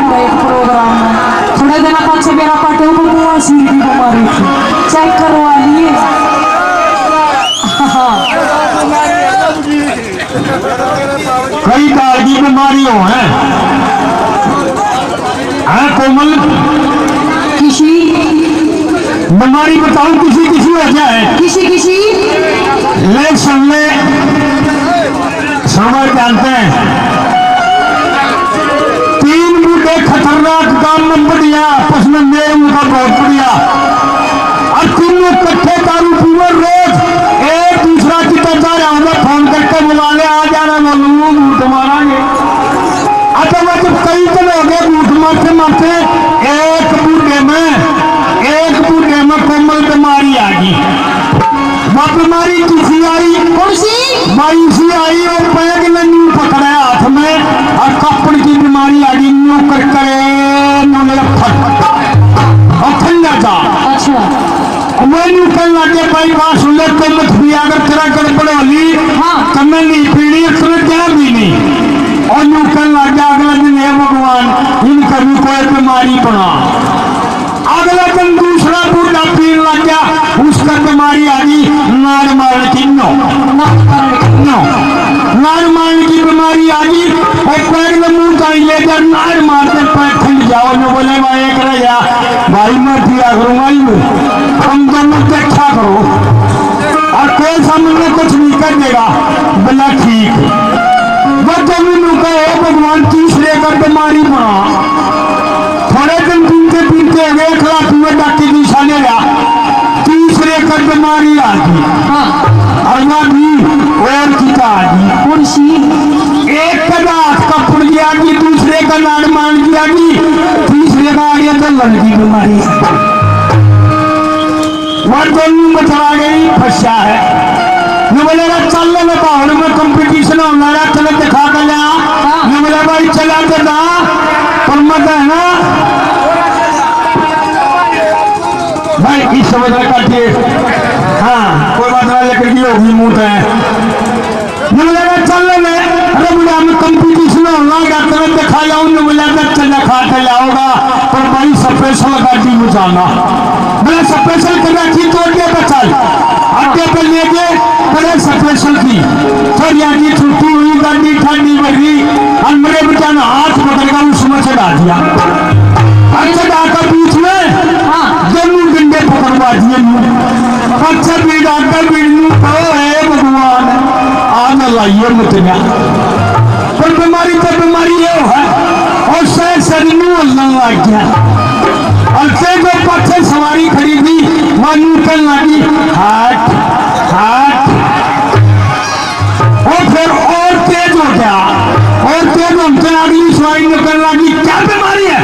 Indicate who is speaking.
Speaker 1: पूरा एक प्रोग्राम में थोड़े दिन पाछे मेरा पाटे को बवासीर की बीमारी थी, चेक करवा लिए।
Speaker 2: कई काल की बीमारियों हैं कोमल,
Speaker 1: किसी
Speaker 2: बीमारी बताओ किसी किसी वजह है,
Speaker 1: किसी किसी
Speaker 2: ले सुन ले, समझ जानते हैं। 3 बूढ़े खतरनाक काम में बढ़िया पसंद है उनका बहुत बढ़िया, और तीनों इकट्ठे दारू पीवे रोज, एक दूसरा की तरह जाऊंगा फोन करके बुला ले आ जाना बोलूंगा बूट मारांगे। अच्छा मैं जब कई दिन हो गए बूट मारते मारते एक बूढ़े में कोमल बीमारी आ गई। वह बीमारी किसी आई,
Speaker 1: कौन सी
Speaker 2: माई सी आई और पैग ने न्यू पकड़ा हाथ में, और कपड़ की बीमारी आ गई न्यू कर करे और ठंडा था।
Speaker 1: अच्छा
Speaker 2: मैनू कहने लगे भाई बात सुन ले, तुम मत भी अगर तेरा गड़बड़ होली कमें नहीं पीनी तुम्हें क्या भी नहीं, और न्यू कहने लगे अगला दिन है भगवान इनका भी कोई बीमारी बना। अगला दिन दूसरा बूढ़ा पीने लग गया, उसका बीमारी आ गई नार मारने की नार मारने की बीमारी आ गई, और पैर में मुंह का लेकर नार मारते पैर ठंड जाओ न बोले भाई एक रह गया भाई मैं पिया करूंगा तुम दोनों देखा करो, और कोई सामने कुछ नहीं कर देगा बोला ठीक। वह दोनों कहे भगवान तीसरे का बीमारी बना। थोड़े दिन पीते पीते एक लाख में डाक्टर की निशाने लिया, तीसरे का बीमारी आ गई, और भी और किता आ गई
Speaker 1: कुर्सी,
Speaker 2: एक का हाथ का पुड़ गया कि दूसरे का नाड़ मान गया कि तीसरे का आ गया तो लड़की बीमारी। वह दोनों बचा गई फंसा है, ये बोलेगा चल ले बाहर में कंपटीशन होना रहा चलो दिखा कर लिया, ये बोले भाई चला के ना पर मत है ना भाई इस समझ में काटिए। हाँ कोई बात नहीं लेकर की होगी मुंह है, ये बोलेगा चल ले अरे बोले हमें कंपटीशन होना डॉक्टर ने दिखा जाओ, ये बोलेगा चल खा के लाओगा पर भाई स्पेशल गाड़ी में जाना, बोले स्पेशल कर रखी तो अड्डे पे चल, अड्डे पे ले गए बड़े स्पेशल की थोड़ी आगे छुट्टी हुई गाड़ी ठंडी बढ़ी, और मेरे बेटा ने हाथ पकड़कर उसमें चढ़ा दिया, अच्छा डाकर बीच में दोनों डंडे पकड़वा दिए, अच्छा भी डाकर बीड़ू है भगवान आग लाइए मुझे पर बीमारी तो बीमारी ये है, और शरीर में हलने लग गया, और जो पत्थर सवारी खड़ी थी मानू कहने लगी हाथ हाथ, और फिर और तेज हो गया, और तेज होने अगली सवारी निकलने लगी क्या बीमारी है,